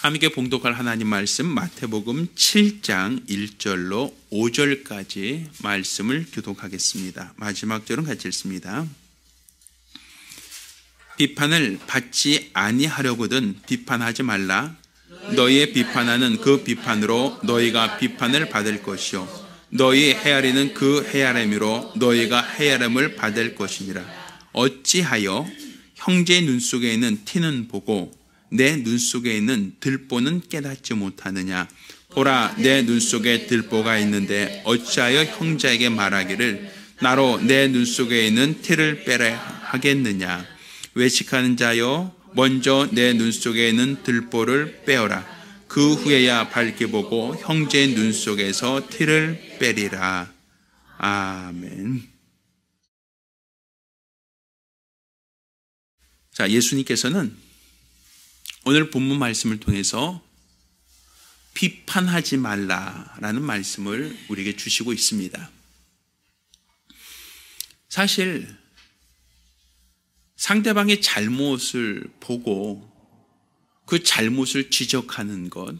함께 봉독할 하나님 말씀 마태복음 7장 1절로 5절까지 말씀을 교독하겠습니다. 마지막 절은 같이 읽습니다. 비판을 받지 아니하려거든 비판하지 말라. 너희의 비판하는 그 비판으로 너희가 비판을 받을 것이요 너희 헤아리는 그 헤아림으로 너희가 헤아림을 받을 것이니라. 어찌하여 형제의 눈 속에 있는 티는 보고 내 눈 속에 있는 들보는 깨닫지 못하느냐. 보라, 내 눈 속에 들보가 있는데 어찌하여 형제에게 말하기를 나로 내 눈 속에 있는 티를 빼라 하겠느냐. 외식하는 자여, 먼저 내 눈 속에 있는 들보를 빼어라. 그 후에야 밝게 보고 형제의 눈 속에서 티를 빼리라. 아멘. 자, 예수님께서는 오늘 본문 말씀을 통해서 비판하지 말라라는 말씀을 우리에게 주시고 있습니다. 사실 상대방의 잘못을 보고 그 잘못을 지적하는 것,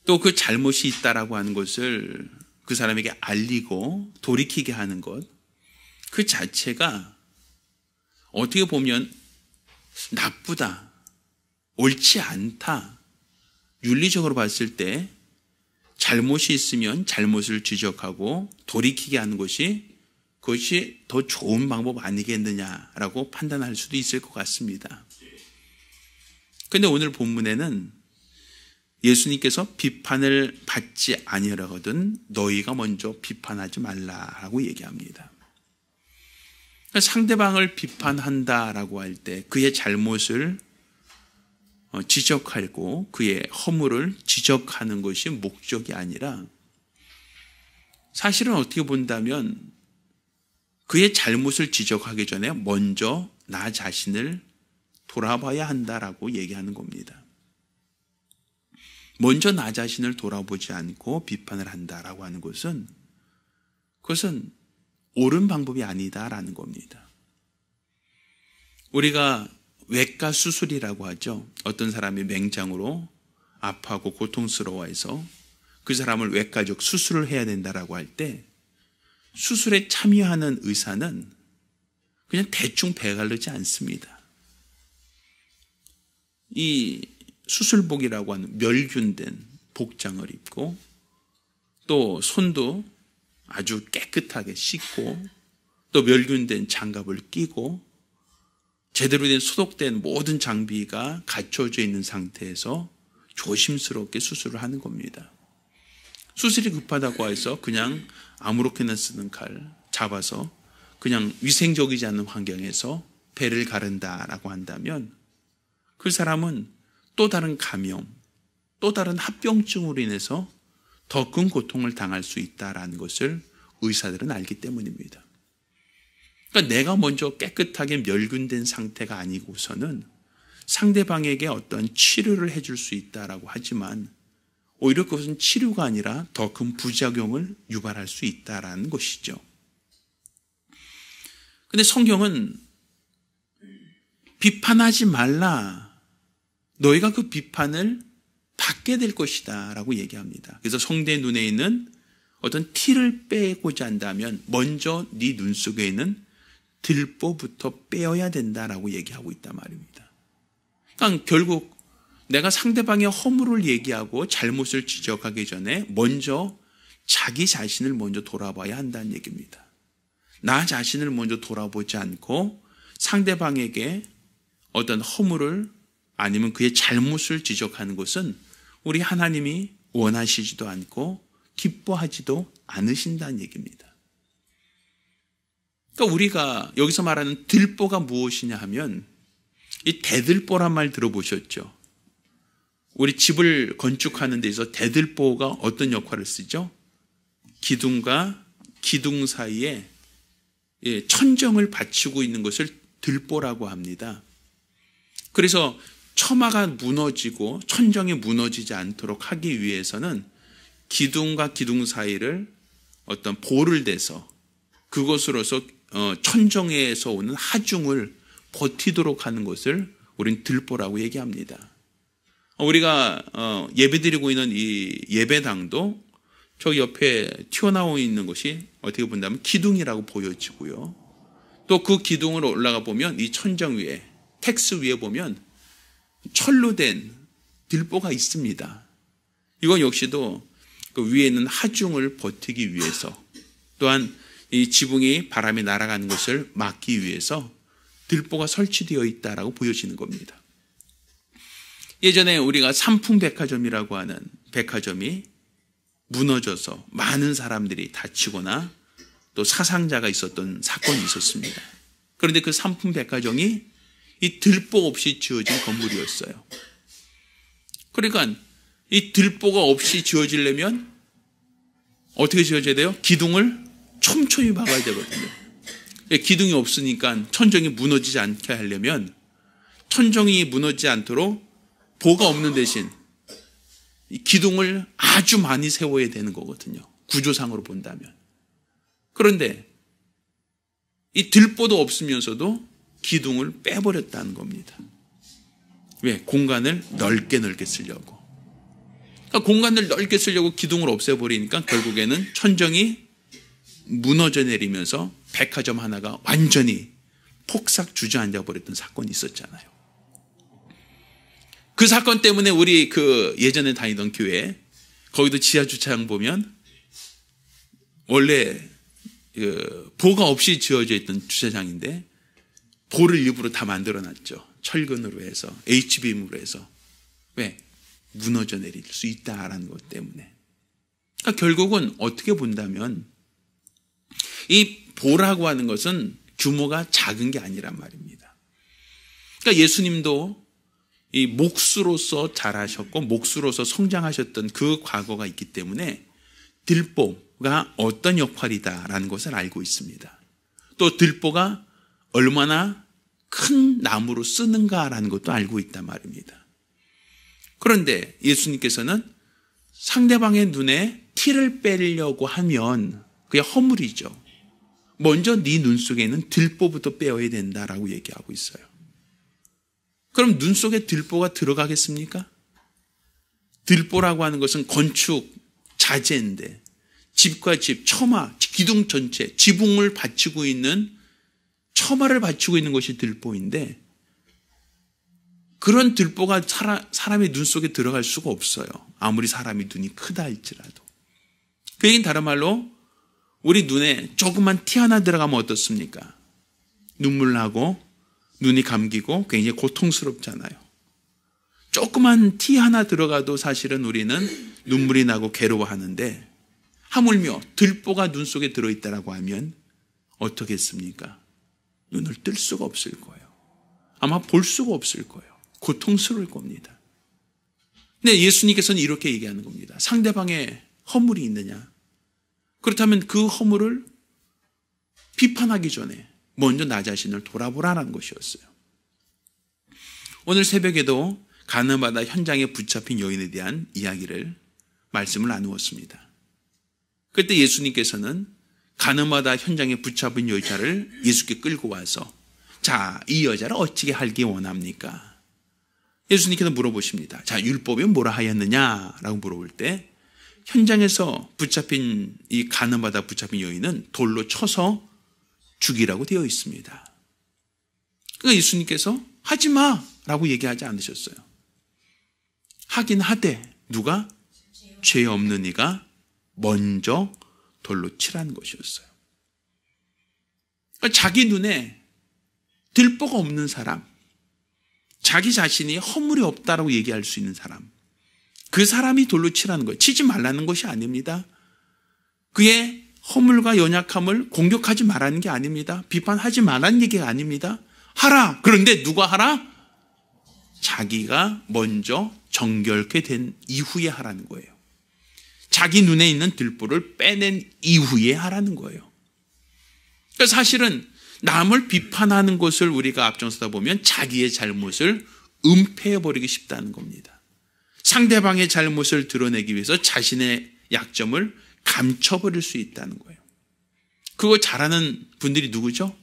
또 그 잘못이 있다라고 하는 것을 그 사람에게 알리고 돌이키게 하는 것, 그 자체가 어떻게 보면 나쁘다, 옳지 않다, 윤리적으로 봤을 때 잘못이 있으면 잘못을 지적하고 돌이키게 하는 것이 그것이 더 좋은 방법 아니겠느냐라고 판단할 수도 있을 것 같습니다. 그런데 오늘 본문에는 예수님께서 비판을 받지 아니하거든 너희가 먼저 비판하지 말라라고 얘기합니다. 상대방을 비판한다라고 할 때 그의 잘못을 지적하고 그의 허물을 지적하는 것이 목적이 아니라 사실은 어떻게 본다면 그의 잘못을 지적하기 전에 먼저 나 자신을 돌아봐야 한다라고 얘기하는 겁니다. 먼저 나 자신을 돌아보지 않고 비판을 한다라고 하는 것은 그것은 옳은 방법이 아니다라는 겁니다. 우리가 외과 수술이라고 하죠. 어떤 사람이 맹장으로 아파하고 고통스러워해서 그 사람을 외과적 수술을 해야 된다라고 할 때 수술에 참여하는 의사는 그냥 대충 배가르지 않습니다. 이 수술복이라고 하는 멸균된 복장을 입고 또 손도 아주 깨끗하게 씻고 또 멸균된 장갑을 끼고 제대로 된 소독된 모든 장비가 갖춰져 있는 상태에서 조심스럽게 수술을 하는 겁니다. 수술이 급하다고 해서 그냥 아무렇게나 쓰는 칼 잡아서 그냥 위생적이지 않은 환경에서 배를 가른다라고 한다면 그 사람은 또 다른 감염, 또 다른 합병증으로 인해서 더 큰 고통을 당할 수 있다는 것을 의사들은 알기 때문입니다. 그러니까 내가 먼저 깨끗하게 멸균된 상태가 아니고서는 상대방에게 어떤 치료를 해줄 수 있다라고 하지만 오히려 그것은 치료가 아니라 더 큰 부작용을 유발할 수 있다라는 것이죠. 그런데 성경은 비판하지 말라. 너희가 그 비판을 받게 될 것이다 라고 얘기합니다. 그래서 성대의 눈에 있는 어떤 티를 빼고자 한다면 먼저 네 눈 속에 있는 들보부터 빼어야 된다라고 얘기하고 있단 말입니다. 그러니까 결국 내가 상대방의 허물을 얘기하고 잘못을 지적하기 전에 먼저 자기 자신을 먼저 돌아봐야 한다는 얘기입니다. 나 자신을 먼저 돌아보지 않고 상대방에게 어떤 허물을 아니면 그의 잘못을 지적하는 것은 우리 하나님이 원하시지도 않고 기뻐하지도 않으신다는 얘기입니다. 그러니까 우리가 여기서 말하는 들보가 무엇이냐 하면 이 대들보란 말 들어보셨죠? 우리 집을 건축하는 데 있어서 대들보가 어떤 역할을 쓰죠? 기둥과 기둥 사이에 천정을 받치고 있는 것을 들보라고 합니다. 그래서 처마가 무너지고 천정이 무너지지 않도록 하기 위해서는 기둥과 기둥 사이를 어떤 볼을 대서 그것으로서 천정에서 오는 하중을 버티도록 하는 것을 우린 들보라고 얘기합니다. 우리가 예배드리고 있는 이 예배당도 저기 옆에 튀어나오고 있는 것이 어떻게 본다면 기둥이라고 보여지고요. 또 그 기둥으로 올라가 보면 이 천정 위에, 텍스 위에 보면 철로 된 들보가 있습니다. 이건 역시도 그 위에 있는 하중을 버티기 위해서, 또한 이 지붕이 바람에 날아가는 것을 막기 위해서 들보가 설치되어 있다라고 보여지는 겁니다. 예전에 우리가 삼풍백화점이라고 하는 백화점이 무너져서 많은 사람들이 다치거나 또 사상자가 있었던 사건이 있었습니다. 그런데 그 삼풍백화점이 이 들보 없이 지어진 건물이었어요. 그러니까 이 들보가 없이 지어지려면 어떻게 지어져야 돼요? 기둥을 촘촘히 박아야 되거든요. 기둥이 없으니까 천정이 무너지지 않게 하려면 천정이 무너지지 않도록 보가 없는 대신 이 기둥을 아주 많이 세워야 되는 거거든요. 구조상으로 본다면. 그런데 이 들보도 없으면서도 기둥을 빼버렸다는 겁니다. 왜? 공간을 넓게 쓰려고. 그러니까 공간을 넓게 쓰려고 기둥을 없애버리니까 결국에는 천정이 무너져 내리면서 백화점 하나가 완전히 폭삭 주저앉아 버렸던 사건이 있었잖아요. 그 사건 때문에 우리 그 예전에 다니던 교회, 거기도 지하 주차장 보면 원래 그 보가 없이 지어져 있던 주차장인데 보를 일부러 다 만들어 놨죠. 철근으로 해서, H빔으로 해서. 왜? 무너져 내릴 수 있다라는 것 때문에. 그러니까 결국은 어떻게 본다면 이 보라고 하는 것은 규모가 작은 게 아니란 말입니다. 그러니까 예수님도 이 목수로서 자라셨고 목수로서 성장하셨던 그 과거가 있기 때문에 들보가 어떤 역할이다라는 것을 알고 있습니다. 또 들보가 얼마나 큰 나무로 쓰는가라는 것도 알고 있단 말입니다. 그런데 예수님께서는 상대방의 눈에 티를 빼려고 하면 그게 허물이죠. 먼저 네 눈 속에는 들보부터 빼어야 된다라고 얘기하고 있어요. 그럼 눈 속에 들보가 들어가겠습니까? 들보라고 하는 것은 건축 자재인데 집과 집, 처마, 기둥 전체, 지붕을 받치고 있는 처마를 받치고 있는 것이 들보인데 그런 들보가 사람의 눈 속에 들어갈 수가 없어요. 아무리 사람이 눈이 크다 할지라도. 그 얘기는 다른 말로 우리 눈에 조그만 티 하나 들어가면 어떻습니까? 눈물 나고 눈이 감기고 굉장히 고통스럽잖아요. 조그만 티 하나 들어가도 사실은 우리는 눈물이 나고 괴로워하는데 하물며 들보가 눈 속에 들어있다라고 하면 어떻겠습니까? 눈을 뜰 수가 없을 거예요. 아마 볼 수가 없을 거예요. 고통스러울 겁니다. 근데 예수님께서는 이렇게 얘기하는 겁니다. 상대방의 허물이 있느냐? 그렇다면 그 허물을 비판하기 전에 먼저 나 자신을 돌아보라는 것이었어요. 오늘 새벽에도 가늠하다 현장에 붙잡힌 여인에 대한 이야기를 말씀을 나누었습니다. 그때 예수님께서는 가늠하다 현장에 붙잡힌 여자를 예수께 끌고 와서 자, 이 여자를 어찌게 하기 원합니까? 예수님께서 물어보십니다. 자, 율법에 뭐라 하였느냐라고 물어볼 때 현장에서 붙잡힌 이 가늠하다 붙잡힌 여인은 돌로 쳐서 죽이라고 되어 있습니다. 그러니까 예수님께서 하지 마라고 얘기하지 않으셨어요. 하긴 하되 누가? 죄 없는 이가 먼저 돌로 치라는 것이었어요. 그러니까 자기 눈에 들보가 없는 사람, 자기 자신이 허물이 없다라고 얘기할 수 있는 사람, 그 사람이 돌로 치라는 거예요. 치지 말라는 것이 아닙니다. 그의 허물과 연약함을 공격하지 말라는 게 아닙니다. 비판하지 말라는 얘기가 아닙니다. 하라. 그런데 누가 하라? 자기가 먼저 정결케 된 이후에 하라는 거예요. 자기 눈에 있는 들보를 빼낸 이후에 하라는 거예요. 그러니까 사실은 남을 비판하는 것을 우리가 앞장서다 보면 자기의 잘못을 은폐해버리기 쉽다는 겁니다. 상대방의 잘못을 드러내기 위해서 자신의 약점을 감춰버릴 수 있다는 거예요. 그거 잘하는 분들이 누구죠?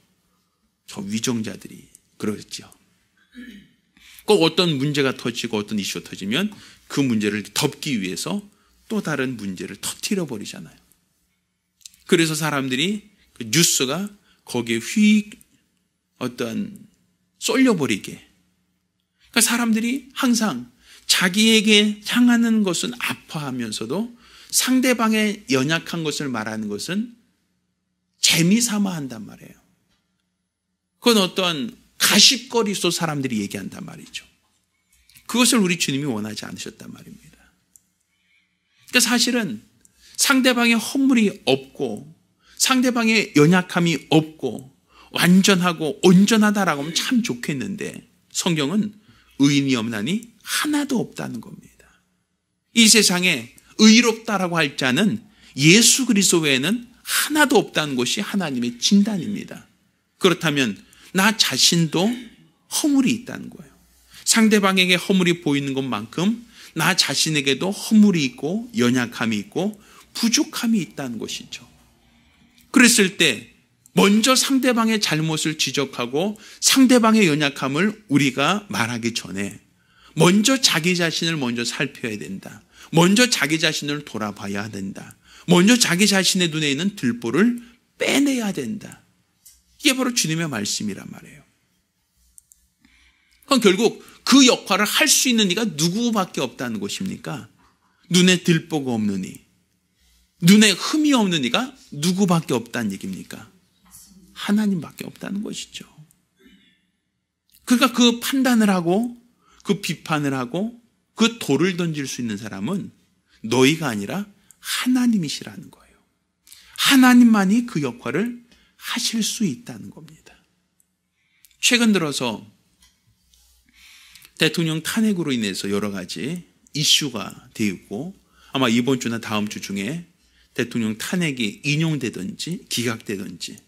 저 위정자들이 그러겠죠. 꼭 어떤 문제가 터지고 어떤 이슈가 터지면 그 문제를 덮기 위해서 또 다른 문제를 터뜨려 버리잖아요. 그래서 사람들이 그 뉴스가 거기에 어떤 쏠려버리게. 그러니까 사람들이 항상 자기에게 향하는 것은 아파하면서도 상대방의 연약한 것을 말하는 것은 재미삼아 한단 말이에요. 그건 어떤 가십거리로 사람들이 얘기한단 말이죠. 그것을 우리 주님이 원하지 않으셨단 말입니다. 그러니까 사실은 상대방의 허물이 없고 상대방의 연약함이 없고 완전하고 온전하다라고 하면 참 좋겠는데 성경은 의인이 없나니 하나도 없다는 겁니다. 이 세상에 의롭다라고 할 자는 예수 그리스도 외에는 하나도 없다는 것이 하나님의 진단입니다. 그렇다면 나 자신도 허물이 있다는 거예요. 상대방에게 허물이 보이는 것만큼 나 자신에게도 허물이 있고 연약함이 있고 부족함이 있다는 것이죠. 그랬을 때 먼저 상대방의 잘못을 지적하고 상대방의 연약함을 우리가 말하기 전에 먼저 자기 자신을 먼저 살펴야 된다. 먼저 자기 자신을 돌아봐야 된다. 먼저 자기 자신의 눈에 있는 들보를 빼내야 된다. 이게 바로 주님의 말씀이란 말이에요. 그럼 결국 그 역할을 할 수 있는 이가 누구밖에 없다는 것입니까? 눈에 들보가 없는 이, 눈에 흠이 없는 이가 누구밖에 없다는 얘기입니까? 하나님밖에 없다는 것이죠. 그러니까 그 판단을 하고 그 비판을 하고 그 돌을 던질 수 있는 사람은 너희가 아니라 하나님이시라는 거예요. 하나님만이 그 역할을 하실 수 있다는 겁니다. 최근 들어서 대통령 탄핵으로 인해서 여러 가지 이슈가 되고 아마 이번 주나 다음 주 중에 대통령 탄핵이 인용되든지 기각되든지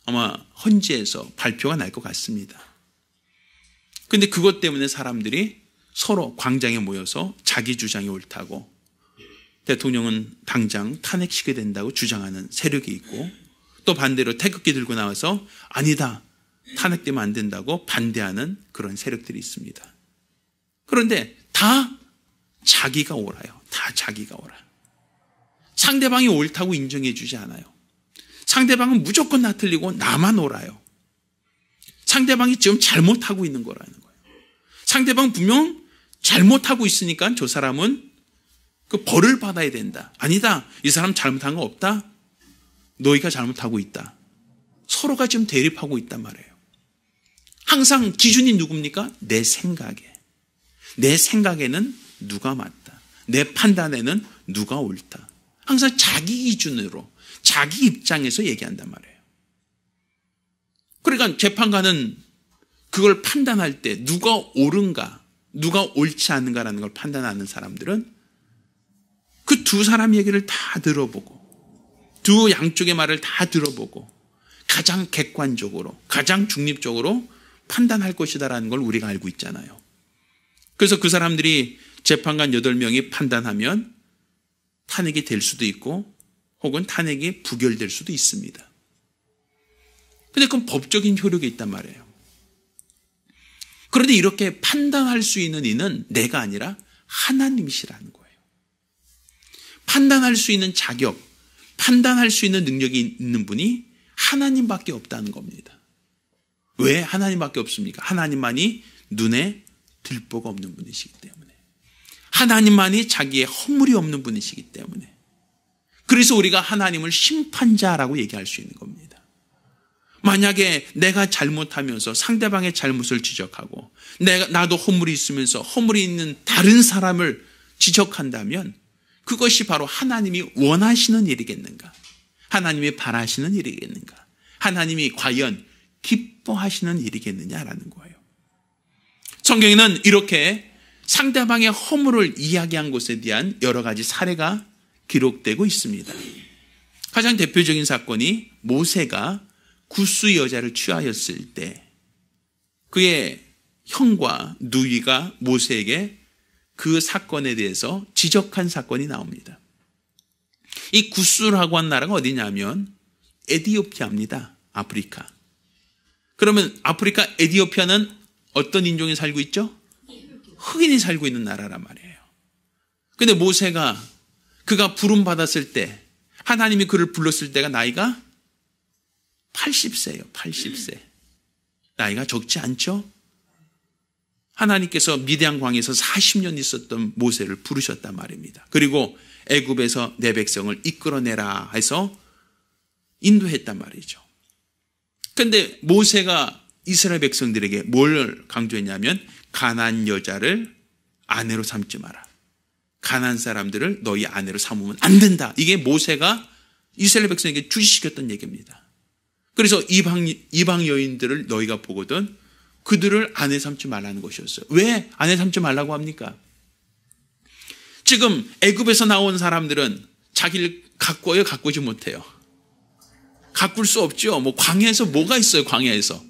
아마 헌재에서 발표가 날 것 같습니다. 그런데 그것 때문에 사람들이 서로 광장에 모여서 자기 주장이 옳다고 대통령은 당장 탄핵시켜야 된다고 주장하는 세력이 있고 또 반대로 태극기 들고 나와서 아니다, 탄핵되면 안 된다고 반대하는 그런 세력들이 있습니다. 그런데 다 자기가 옳아요. 다 자기가 옳아요. 상대방이 옳다고 인정해 주지 않아요. 상대방은 무조건 나 틀리고 나만 옳아요. 상대방이 지금 잘못하고 있는 거라는 거예요. 상대방 분명 잘못하고 있으니까 저 사람은 그 벌을 받아야 된다. 아니다, 이 사람 잘못한 거 없다. 너희가 잘못하고 있다. 서로가 지금 대립하고 있단 말이에요. 항상 기준이 누굽니까? 내 생각에. 내 생각에는 누가 맞다. 내 판단에는 누가 옳다. 항상 자기 기준으로 자기 입장에서 얘기한단 말이에요. 그러니까 재판관은 그걸 판단할 때 누가 옳은가 누가 옳지 않은가라는 걸 판단하는 사람들은 그 두 사람 얘기를 다 들어보고 두 양쪽의 말을 다 들어보고 가장 객관적으로 가장 중립적으로 판단할 것이다라는 걸 우리가 알고 있잖아요. 그래서 그 사람들이 재판관 8명이 판단하면 탄핵이 될 수도 있고 혹은 탄핵이 부결될 수도 있습니다. 근데 그건 법적인 효력이 있단 말이에요. 그런데 이렇게 판단할 수 있는 이는 내가 아니라 하나님이시라는 거예요. 판단할 수 있는 자격, 판단할 수 있는 능력이 있는 분이 하나님밖에 없다는 겁니다. 왜 하나님밖에 없습니까? 하나님만이 눈에 들보가 없는 분이시기 때문에. 하나님만이 자기의 허물이 없는 분이시기 때문에. 그래서 우리가 하나님을 심판자라고 얘기할 수 있는 겁니다. 만약에 내가 잘못하면서 상대방의 잘못을 지적하고 나도 허물이 있으면서 허물이 있는 다른 사람을 지적한다면 그것이 바로 하나님이 원하시는 일이겠는가? 하나님이 바라시는 일이겠는가? 하나님이 과연 기뻐하시는 일이겠느냐라는 거예요. 성경에는 이렇게 상대방의 허물을 이야기한 것에 대한 여러 가지 사례가 기록되고 있습니다. 가장 대표적인 사건이 모세가 굿수 여자를 취하였을 때 그의 형과 누이가 모세에게 그 사건에 대해서 지적한 사건이 나옵니다. 이 굿수라고 한 나라가 어디냐면 에티오피아입니다. 아프리카. 그러면 아프리카 에티오피아는 어떤 인종이 살고 있죠? 흑인이 살고 있는 나라란 말이에요. 근데 모세가 그가 부름 받았을 때 하나님이 그를 불렀을 때가 나이가 80세예요. 80세. 나이가 적지 않죠? 하나님께서 미디안 광에서 40년 있었던 모세를 부르셨단 말입니다. 그리고 애굽에서 내 백성을 이끌어내라 해서 인도했단 말이죠. 그런데 모세가 이스라엘 백성들에게 뭘 강조했냐면 가나안 여자를 아내로 삼지 마라. 가나안 사람들을 너희 아내로 삼으면 안 된다. 이게 모세가 이스라엘 백성에게 주시켰던 얘기입니다. 그래서 이방 여인들을 너희가 보거든 그들을 아내 삼지 말라는 것이었어요. 왜 아내 삼지 말라고 합니까? 지금 애굽에서 나온 사람들은 자기를 가꾸어요, 가꾸지 못해요? 가꿀 수 없죠. 뭐 광야에서 뭐가 있어요? 광야에서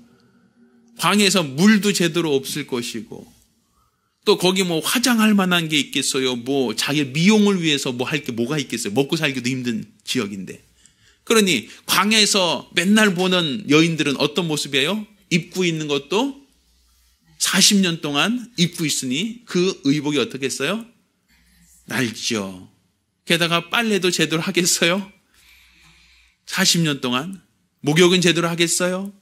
물도 제대로 없을 것이고 또 거기 뭐 화장할 만한 게 있겠어요? 뭐 자기 미용을 위해서 뭐 할 게 뭐가 있겠어요? 먹고 살기도 힘든 지역인데. 그러니 광야에서 맨날 보는 여인들은 어떤 모습이에요? 입고 있는 것도 40년 동안 입고 있으니 그 의복이 어떻겠어요? 낡죠. 게다가 빨래도 제대로 하겠어요? 40년 동안 목욕은 제대로 하겠어요?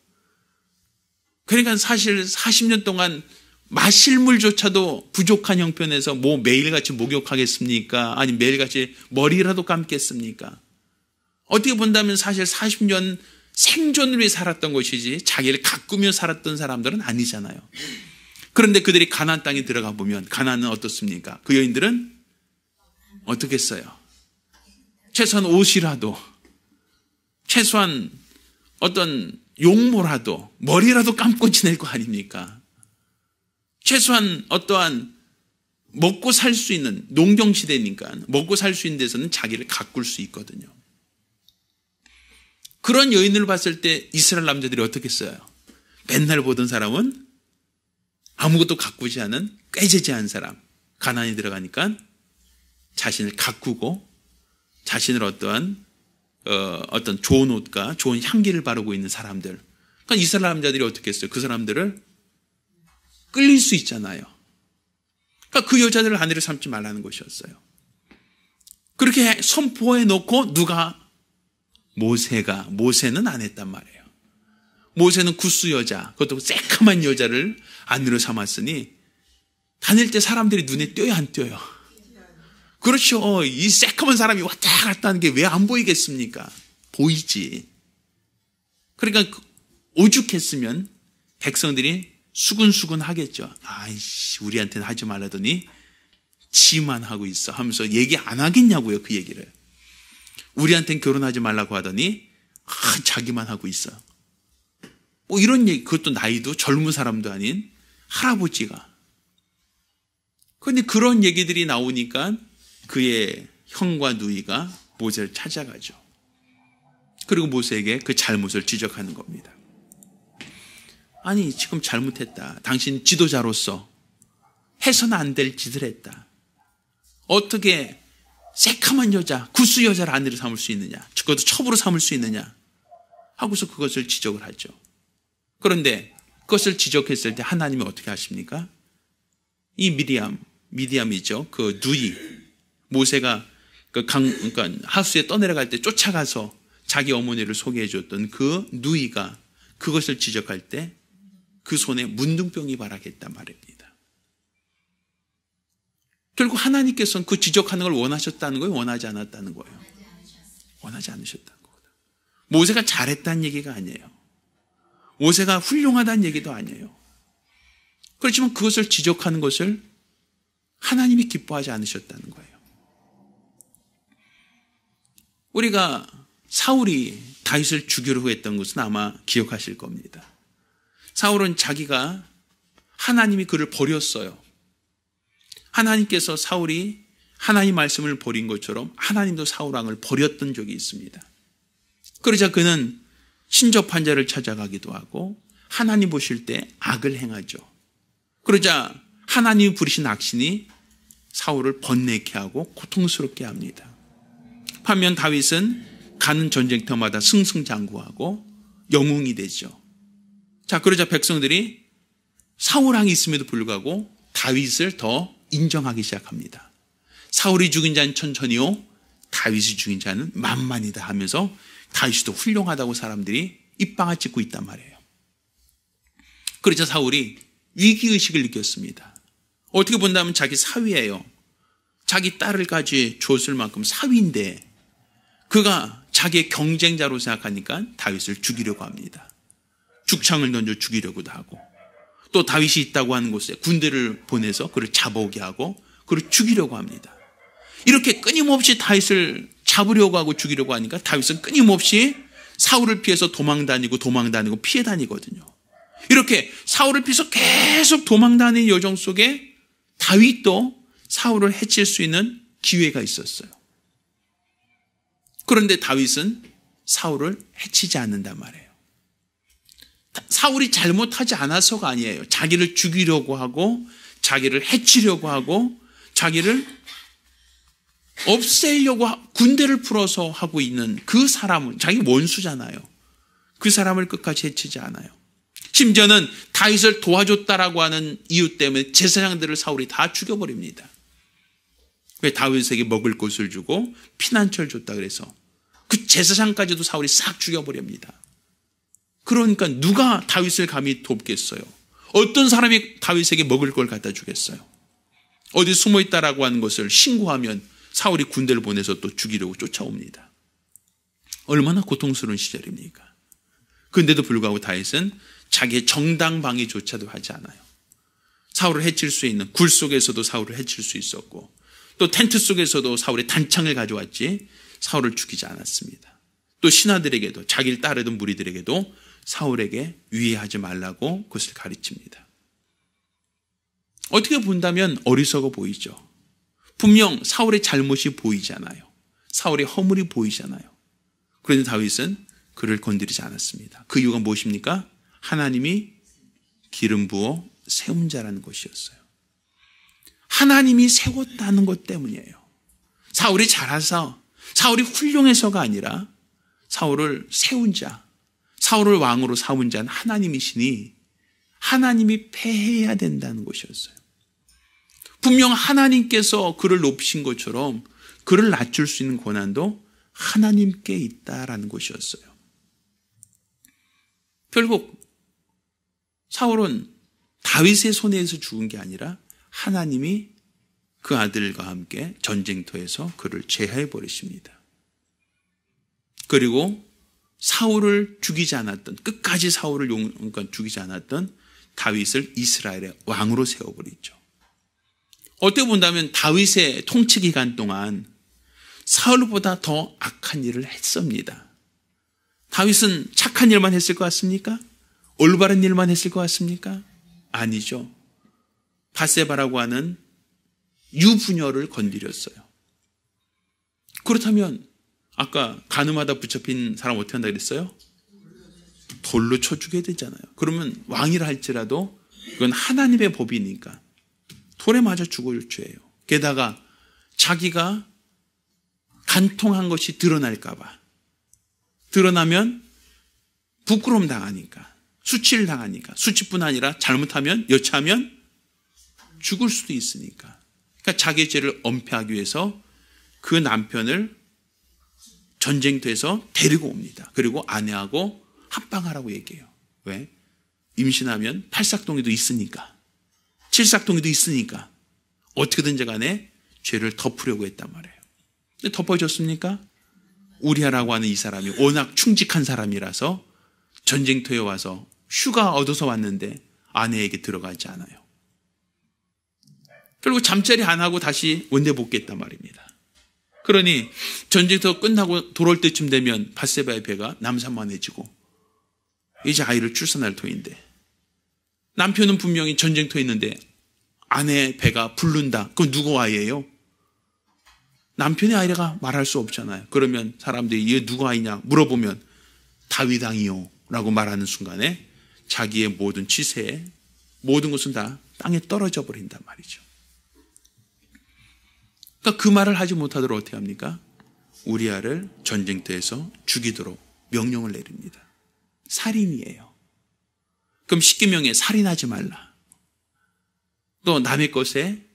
그러니까 사실 40년 동안 마실 물조차도 부족한 형편에서 뭐 매일같이 목욕하겠습니까? 아니 매일같이 머리라도 감겠습니까? 어떻게 본다면 사실 40년 생존을 위해 살았던 것이지 자기를 가꾸며 살았던 사람들은 아니잖아요. 그런데 그들이 가나안 땅에 들어가 보면 가나안은 어떻습니까? 그 여인들은 어떻게 했어요? 최소한 옷이라도 최소한 어떤 용모라도 머리라도 감고 지낼 거 아닙니까? 최소한 어떠한 먹고 살 수 있는 농경시대니까 먹고 살 수 있는 데서는 자기를 가꿀 수 있거든요. 그런 여인을 봤을 때 이스라엘 남자들이 어떻게 했어요? 맨날 보던 사람은 아무것도 가꾸지 않은 꾀지지한 사람. 가나안에 들어가니까 자신을 가꾸고 자신을 어떤 좋은 옷과 좋은 향기를 바르고 있는 사람들. 그러니까 이스라엘 남자들이 어떻게 했어요? 그 사람들을 끌릴 수 있잖아요. 그러니까 그 여자들을 아내를 삼지 말라는 것이었어요. 그렇게 선포해 놓고 누가? 모세는 안 했단 말이에요. 모세는 구스 여자, 그것도 새까만 여자를 아내로 삼았으니 다닐 때 사람들이 눈에 띄어요, 안 띄어요? 그렇죠. 이 새까만 사람이 왔다 갔다 하는 게 왜 안 보이겠습니까? 보이지. 그러니까 오죽했으면 백성들이 수근수근 하겠죠. 아이씨, 우리한테는 하지 말라더니 지만 하고 있어 하면서 얘기 안 하겠냐고요, 그 얘기를. 우리한테는 결혼하지 말라고 하더니 자기만 하고 있어. 뭐 이런 얘기, 그것도 나이도 젊은 사람도 아닌 할아버지가. 그런데 그런 얘기들이 나오니까 그의 형과 누이가 모세를 찾아가죠. 그리고 모세에게 그 잘못을 지적하는 겁니다. 아니, 지금 잘못했다. 당신 지도자로서 해서는 안 될 짓을 했다. 어떻게 새카만 여자, 구스 여자를 아내로 삼을 수 있느냐? 그것도 첩으로 삼을 수 있느냐? 하고서 그것을 지적을 하죠. 그런데 그것을 지적했을 때 하나님이 어떻게 하십니까? 이 미디암이죠. 그 누이, 모세가 그러니까 하수에 떠내려갈 때 쫓아가서 자기 어머니를 소개해 줬던 그 누이가 그것을 지적할 때 그 손에 문둥병이 발악했단 말입니다. 결국 하나님께서는 그 지적하는 걸 원하셨다는 거예요? 원하지 않았다는 거예요? 원하지 않으셨다는 거다. 모세가 잘했다는 얘기가 아니에요. 모세가 훌륭하다는 얘기도 아니에요. 그렇지만 그것을 지적하는 것을 하나님이 기뻐하지 않으셨다는 거예요. 우리가 사울이 다윗을 죽이려고 했던 것은 아마 기억하실 겁니다. 사울은 자기가 하나님이 그를 버렸어요. 하나님께서 사울이 하나님 말씀을 버린 것처럼 하나님도 사울 왕을 버렸던 적이 있습니다. 그러자 그는 신접한 자를 찾아가기도 하고 하나님 보실 때 악을 행하죠. 그러자 하나님이 부리신 악신이 사울을 번뇌케 하고 고통스럽게 합니다. 반면 다윗은 가는 전쟁터마다 승승장구하고 영웅이 되죠. 자, 그러자 백성들이 사울왕이 있음에도 불구하고 다윗을 더 인정하기 시작합니다. 사울이 죽인 자는 천천히요, 다윗이 죽인 자는 만만이다 하면서 다윗이 더 훌륭하다고 사람들이 입방아 찍고 있단 말이에요. 그러자 사울이 위기의식을 느꼈습니다. 어떻게 본다면 자기 사위예요. 자기 딸을까지 줬을 만큼 사위인데 그가 자기의 경쟁자로 생각하니까 다윗을 죽이려고 합니다. 죽창을 던져 죽이려고도 하고, 또 다윗이 있다고 하는 곳에 군대를 보내서 그를 잡아오게 하고 그를 죽이려고 합니다. 이렇게 끊임없이 다윗을 잡으려고 하고 죽이려고 하니까 다윗은 끊임없이 사울을 피해서 도망다니고 피해 다니거든요. 이렇게 사울을 피해서 계속 도망다니는 여정 속에 다윗도 사울을 해칠 수 있는 기회가 있었어요. 그런데 다윗은 사울을 해치지 않는단 말이에요. 사울이 잘못하지 않아서가 아니에요. 자기를 죽이려고 하고 자기를 해치려고 하고 자기를 없애려고 군대를 풀어서 하고 있는 그 사람은 자기 원수잖아요. 그 사람을 끝까지 해치지 않아요. 심지어는 다윗을 도와줬다라고 하는 이유 때문에 제사장들을 사울이 다 죽여버립니다. 왜? 다윗에게 먹을 것을 주고 피난처를 줬다 그래서 그 제사장까지도 사울이 싹 죽여버립니다. 그러니까 누가 다윗을 감히 돕겠어요? 어떤 사람이 다윗에게 먹을 걸 갖다 주겠어요? 어디 숨어 있다라고 하는 것을 신고하면 사울이 군대를 보내서 또 죽이려고 쫓아옵니다. 얼마나 고통스러운 시절입니까? 그런데도 불구하고 다윗은 자기의 정당 방위조차도 하지 않아요. 사울을 해칠 수 있는 굴 속에서도 사울을 해칠 수 있었고, 또 텐트 속에서도 사울의 단창을 가져왔지 사울을 죽이지 않았습니다. 또 신하들에게도, 자기를 따르던 무리들에게도 사울에게 위해하지 말라고 그것을 가르칩니다. 어떻게 본다면 어리석어 보이죠. 분명 사울의 잘못이 보이잖아요. 사울의 허물이 보이잖아요. 그런데 다윗은 그를 건드리지 않았습니다. 그 이유가 무엇입니까? 하나님이 기름 부어 세운 자라는 것이었어요. 하나님이 세웠다는 것 때문이에요. 사울이 잘해서, 사울이 훌륭해서가 아니라 사울을 세운 자, 사울을 왕으로 삼은 자는 하나님이시니 하나님이 패해야 된다는 것이었어요. 분명 하나님께서 그를 높이신 것처럼 그를 낮출 수 있는 권한도 하나님께 있다라는 것이었어요. 결국 사울은 다윗의 손에서 죽은 게 아니라 하나님이 그 아들과 함께 전쟁터에서 그를 제하해 버리십니다. 그리고 사울을 죽이지 않았던, 끝까지 사울을 죽이지 않았던 다윗을 이스라엘의 왕으로 세워버리죠. 어떻게 본다면 다윗의 통치 기간 동안 사울보다 더 악한 일을 했습니다. 다윗은 착한 일만 했을 것 같습니까? 올바른 일만 했을 것 같습니까? 아니죠. 밧세바라고 하는 유부녀를 건드렸어요. 그렇다면 아까 간음하다 붙잡힌 사람 어떻게 한다 그랬어요? 돌로 쳐 죽여야 되잖아요. 그러면 왕이라 할지라도 그건 하나님의 법이니까 돌에 맞아 죽을 죄예요. 게다가 자기가 간통한 것이 드러날까 봐, 드러나면 부끄러움 당하니까, 수치를 당하니까, 수치뿐 아니라 잘못하면, 여차하면 죽을 수도 있으니까, 그러니까 자기의 죄를 엄폐하기 위해서 그 남편을 전쟁터에서 데리고 옵니다. 그리고 아내하고 합방하라고 얘기해요. 왜? 임신하면 팔싹동이도 있으니까, 칠싹동이도 있으니까 어떻게든지 간에 죄를 덮으려고 했단 말이에요. 근데 덮어졌습니까? 우리아라고 하는 이 사람이 워낙 충직한 사람이라서 전쟁터에 와서 휴가 얻어서 왔는데 아내에게 들어가지 않아요. 결국 잠자리 안 하고 다시 원대 복귀했단 말입니다. 그러니 전쟁터 끝나고 돌아올 때쯤 되면 밧세바의 배가 남산만해지고 이제 아이를 출산할 터인데, 남편은 분명히 전쟁터에 있는데 아내의 배가 부른다. 그건 누구 아이예요? 남편의 아이가 말할 수 없잖아요. 그러면 사람들이 얘 누구 아이냐 물어보면 다윗 왕이요 라고 말하는 순간에 자기의 모든 치세에 모든 것은 다 땅에 떨어져 버린단 말이죠. 그러니까 그 말을 하지 못하도록 어떻게 합니까? 우리아를 전쟁터에서 죽이도록 명령을 내립니다. 살인이에요. 그럼 십계명에 살인하지 말라, 또 남의 것에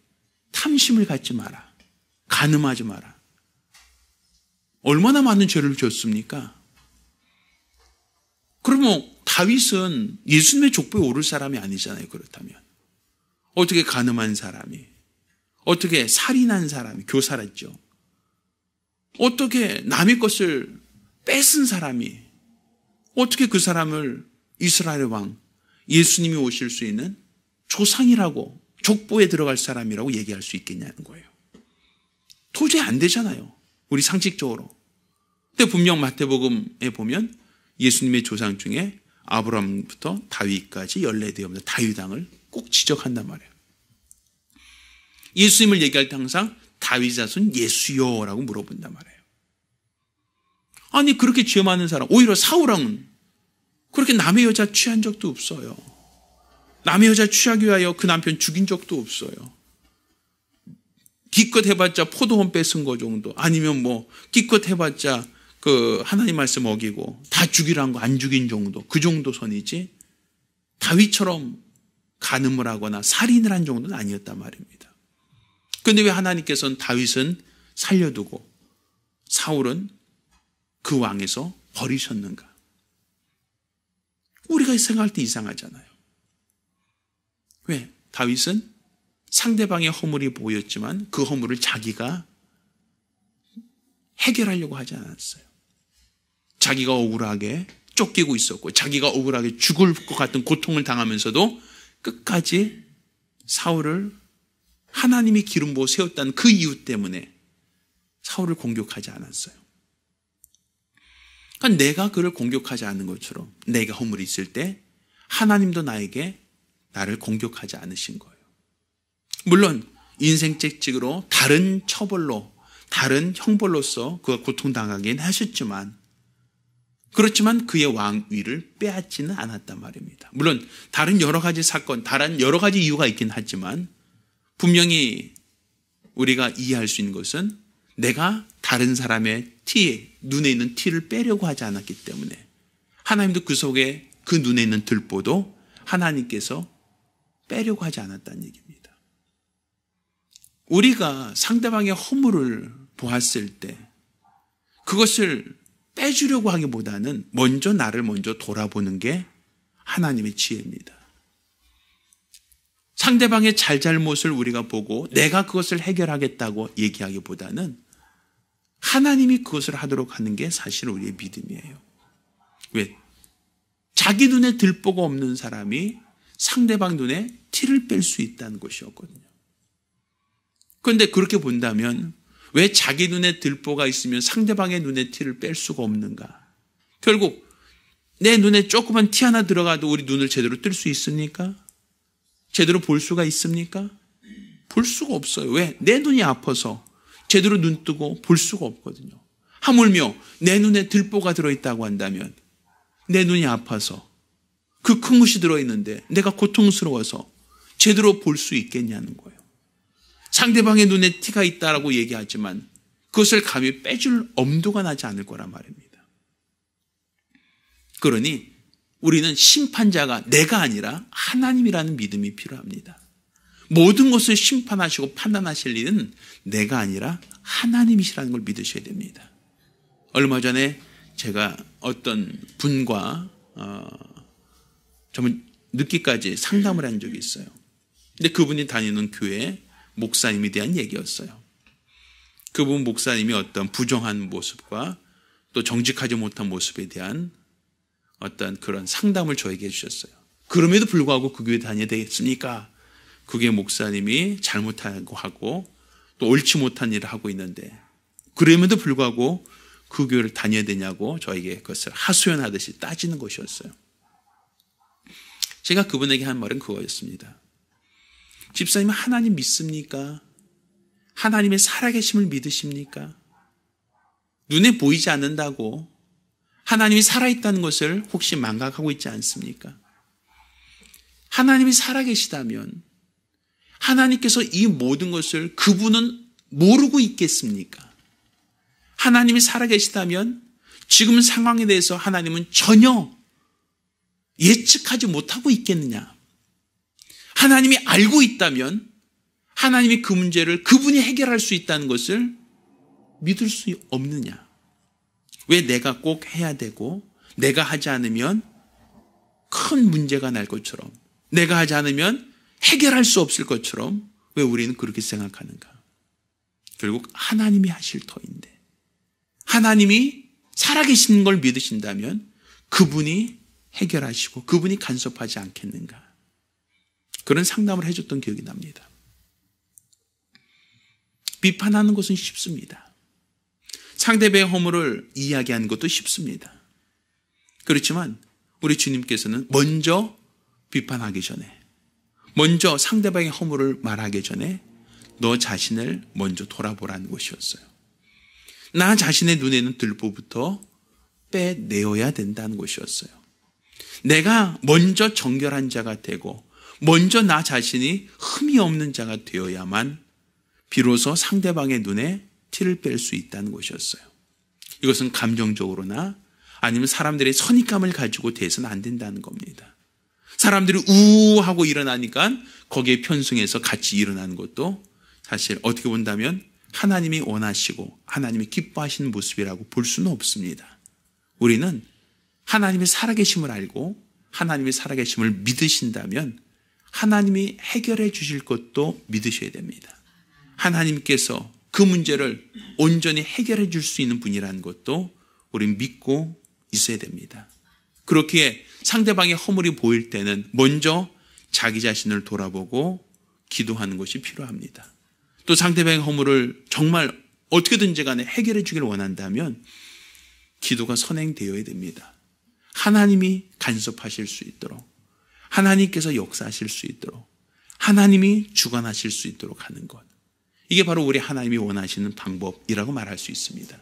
탐심을 갖지 마라. 간음하지 마라. 얼마나 많은 죄를 졌습니까? 그러면 다윗은 예수님의 족보에 오를 사람이 아니잖아요. 그렇다면 어떻게 간음한 사람이, 어떻게 살인한 사람이, 교살했죠. 어떻게 남의 것을 뺏은 사람이, 어떻게 그 사람을 이스라엘의 왕, 예수님이 오실 수 있는 조상이라고, 족보에 들어갈 사람이라고 얘기할 수 있겠냐는 거예요. 도저히 안 되잖아요. 우리 상식적으로. 근데 분명 마태복음에 보면 예수님의 조상 중에 아브라함부터 다윗까지 14대입니다. 다윗왕을 꼭 지적한단 말이에요. 예수님을 얘기할 때 항상 다윗 자손 예수여라고 물어본단 말이에요. 아니 그렇게 죄 많은 사람, 오히려 사울왕은 그렇게 남의 여자 취한 적도 없어요. 남의 여자 취하기 위하여 그 남편 죽인 적도 없어요. 기껏 해봤자 포도원 뺏은 거 정도, 아니면 뭐 기껏 해봤자 그 하나님 말씀 어기고 다 죽이라는 거 안 죽인 정도, 그 정도 선이지 다윗처럼 간음을 하거나 살인을 한 정도는 아니었단 말입니다. 그런데 왜 하나님께서는 다윗은 살려두고 사울은 그 왕에서 버리셨는가? 우리가 생각할 때 이상하잖아요. 왜? 다윗은 상대방의 허물이 보였지만 그 허물을 자기가 해결하려고 하지 않았어요. 자기가 억울하게 쫓기고 있었고 자기가 억울하게 죽을 것 같은 고통을 당하면서도 끝까지 사울을 하나님이 기름 부어 세웠다는 그 이유 때문에 사울을 공격하지 않았어요. 그러니까 내가 그를 공격하지 않는 것처럼 내가 허물이 있을 때 하나님도 나를 공격하지 않으신 거예요. 물론 인생 책찍으로 다른 처벌로, 다른 형벌로서 그가 고통당하긴 하셨지만, 그렇지만 그의 왕위를 빼앗지는 않았단 말입니다. 물론 다른 여러 가지 사건, 다른 여러 가지 이유가 있긴 하지만 분명히 우리가 이해할 수 있는 것은 내가 다른 사람의 눈에 있는 티를 빼려고 하지 않았기 때문에 하나님도 그 속에 그 눈에 있는 들보도 하나님께서 빼려고 하지 않았다는 얘기입니다. 우리가 상대방의 허물을 보았을 때 그것을 빼주려고 하기보다는 나를 먼저 돌아보는 게 하나님의 지혜입니다. 상대방의 잘잘못을 우리가 보고 내가 그것을 해결하겠다고 얘기하기보다는 하나님이 그것을 하도록 하는 게 사실 우리의 믿음이에요. 왜? 자기 눈에 들보가 없는 사람이 상대방 눈에 티를 뺄 수 있다는 것이었거든요. 그런데 그렇게 본다면 왜 자기 눈에 들보가 있으면 상대방의 눈에 티를 뺄 수가 없는가? 결국 내 눈에 조그만 티 하나 들어가도 우리 눈을 제대로 뜰 수 있습니까? 제대로 볼 수가 있습니까? 볼 수가 없어요. 왜? 내 눈이 아파서 제대로 눈 뜨고 볼 수가 없거든요. 하물며 내 눈에 들보가 들어있다고 한다면 내 눈이 아파서 그 큰 것이 들어있는데 내가 고통스러워서 제대로 볼 수 있겠냐는 거예요. 상대방의 눈에 티가 있다라고 얘기하지만 그것을 감히 빼줄 엄두가 나지 않을 거란 말입니다. 그러니 우리는 심판자가 내가 아니라 하나님이라는 믿음이 필요합니다. 모든 것을 심판하시고 판단하실 일은 내가 아니라 하나님이시라는 걸 믿으셔야 됩니다. 얼마 전에 제가 어떤 분과 정말 늦게까지 상담을 한 적이 있어요. 근데 그분이 다니는 교회 목사님에 대한 얘기였어요. 그분 목사님이 어떤 부정한 모습과 또 정직하지 못한 모습에 대한 어떤 그런 상담을 저에게 해주셨어요. 그럼에도 불구하고 그 교회 다녀야 되겠습니까? 그게 목사님이 잘못하고 하고 또 옳지 못한 일을 하고 있는데 그럼에도 불구하고 그 교회를 다녀야 되냐고 저에게 그것을 하소연하듯이 따지는 것이었어요. 제가 그분에게 한 말은 그거였습니다. 집사님 하나님 믿습니까? 하나님의 살아계심을 믿으십니까? 눈에 보이지 않는다고 하나님이 살아있다는 것을 혹시 망각하고 있지 않습니까? 하나님이 살아계시다면 하나님께서 이 모든 것을 그분은 모르고 있겠습니까? 하나님이 살아계시다면 지금 상황에 대해서 하나님은 전혀 예측하지 못하고 있겠느냐? 하나님이 알고 있다면 하나님이 그 문제를 그분이 해결할 수 있다는 것을 믿을 수 없느냐? 왜 내가 꼭 해야 되고 내가 하지 않으면 큰 문제가 날 것처럼, 내가 하지 않으면 해결할 수 없을 것처럼 왜 우리는 그렇게 생각하는가? 결국 하나님이 하실 터인데, 하나님이 살아계신 걸 믿으신다면 그분이 해결하시고 그분이 간섭하지 않겠는가? 그런 상담을 해줬던 기억이 납니다. 비판하는 것은 쉽습니다. 상대방의 허물을 이야기하는 것도 쉽습니다. 그렇지만 우리 주님께서는 먼저 비판하기 전에, 먼저 상대방의 허물을 말하기 전에 너 자신을 먼저 돌아보라는 것이었어요. 나 자신의 눈에는 들보부터 빼내어야 된다는 것이었어요. 내가 먼저 정결한 자가 되고 먼저 나 자신이 흠이 없는 자가 되어야만 비로소 상대방의 눈에 티를 뺄 수 있다는 것이었어요. 이것은 감정적으로나 아니면 사람들의 선입감을 가지고 대해서는 안 된다는 겁니다. 사람들이 우하고 일어나니까 거기에 편승해서 같이 일어나는 것도 사실 어떻게 본다면 하나님이 원하시고 하나님이 기뻐하시는 모습이라고 볼 수는 없습니다. 우리는 하나님의 살아계심을 알고 하나님의 살아계심을 믿으신다면 하나님이 해결해 주실 것도 믿으셔야 됩니다. 하나님께서 그 문제를 온전히 해결해 줄 수 있는 분이라는 것도 우리는 믿고 있어야 됩니다. 그렇기에 상대방의 허물이 보일 때는 먼저 자기 자신을 돌아보고 기도하는 것이 필요합니다. 또 상대방의 허물을 정말 어떻게든지 간에 해결해 주기를 원한다면 기도가 선행되어야 됩니다. 하나님이 간섭하실 수 있도록, 하나님께서 역사하실 수 있도록, 하나님이 주관하실 수 있도록 하는 것, 이게 바로 우리 하나님이 원하시는 방법이라고 말할 수 있습니다.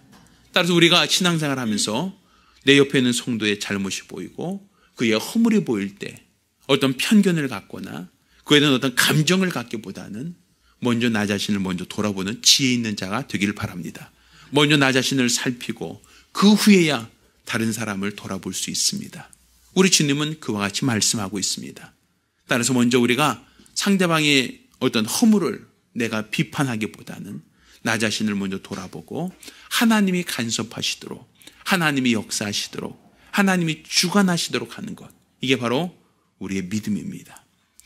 따라서 우리가 신앙생활을 하면서 내 옆에 있는 성도의 잘못이 보이고 그의 허물이 보일 때 어떤 편견을 갖거나 그에 대한 어떤 감정을 갖기보다는 먼저 나 자신을 먼저 돌아보는 지혜 있는 자가 되기를 바랍니다. 먼저 나 자신을 살피고 그 후에야 다른 사람을 돌아볼 수 있습니다. 우리 주님은 그와 같이 말씀하고 있습니다. 따라서 먼저 우리가 상대방의 어떤 허물을 내가 비판하기보다는 나 자신을 먼저 돌아보고 하나님이 간섭하시도록, 하나님이 역사하시도록, 하나님이 주관하시도록 하는 것, 이게 바로 우리의 믿음입니다.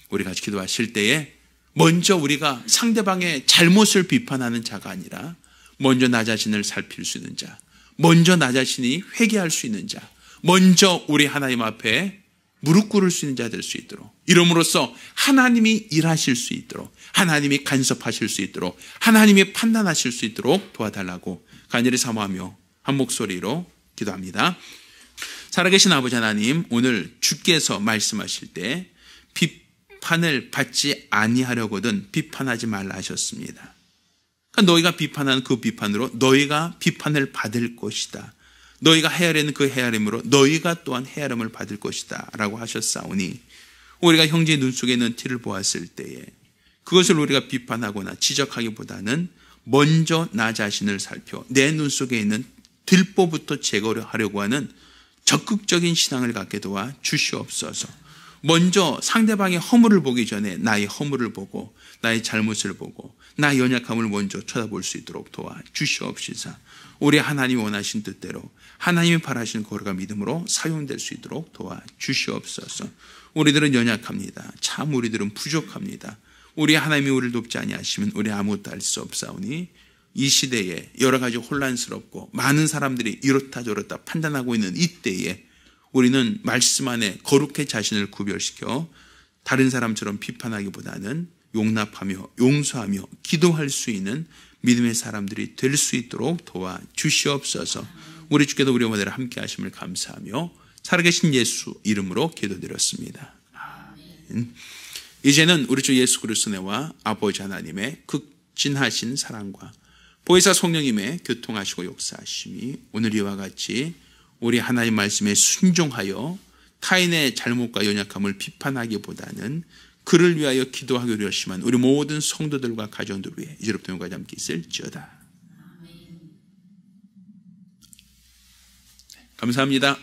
우리가 기도하실 때에 먼저 우리가 상대방의 잘못을 비판하는 자가 아니라 먼저 나 자신을 살필 수 있는 자, 먼저 나 자신이 회개할 수 있는 자, 먼저 우리 하나님 앞에 무릎 꿇을 수 있는 자 될 수 있도록, 이름으로써 하나님이 일하실 수 있도록, 하나님이 간섭하실 수 있도록, 하나님이 판단하실 수 있도록 도와달라고 간절히 사모하며 한 목소리로 기도합니다. 살아계신 아버지 하나님, 오늘 주께서 말씀하실 때 비판을 받지 아니하려거든 비판하지 말라 하셨습니다. 그러니까 너희가 비판하는 그 비판으로 너희가 비판을 받을 것이다. 너희가 헤아리는 그 헤아림으로 너희가 또한 헤아림을 받을 것이다 라고 하셨사오니, 우리가 형제의 눈 속에 있는 티를 보았을 때에 그것을 우리가 비판하거나 지적하기보다는 먼저 나 자신을 살펴 내 눈 속에 있는 들보부터 제거하려고 하는 적극적인 신앙을 갖게 도와 주시옵소서. 먼저 상대방의 허물을 보기 전에 나의 허물을 보고 나의 잘못을 보고 나의 연약함을 먼저 쳐다볼 수 있도록 도와 주시옵시사. 우리 하나님이 원하신 뜻대로 하나님이 바라시는 거룩한 믿음으로 사용될 수 있도록 도와 주시옵소서. 우리들은 연약합니다. 참 우리들은 부족합니다. 우리 하나님이 우리를 돕지 아니하시면 우리 아무것도 할 수 없사오니, 이 시대에 여러 가지 혼란스럽고 많은 사람들이 이렇다 저렇다 판단하고 있는 이때에 우리는 말씀 안에 거룩해 자신을 구별시켜 다른 사람처럼 비판하기보다는 용납하며 용서하며 기도할 수 있는 믿음의 사람들이 될 수 있도록 도와 주시옵소서. 우리 주께서 우리 모두를 함께 하심을 감사하며 살아계신 예수 이름으로 기도드렸습니다. 아멘. 이제는 우리 주 예수 그리스도의 은혜와 아버지 하나님의 극진하신 사랑과 보혜사 성령님의 교통하시고 역사하심이 오늘 이와 같이 우리 하나님 말씀에 순종하여 타인의 잘못과 연약함을 비판하기보다는 그를 위하여 기도하기로 열심한 우리 모든 성도들과 가정들 위해 이제부터 영광이 함께 있을지어다. 감사합니다.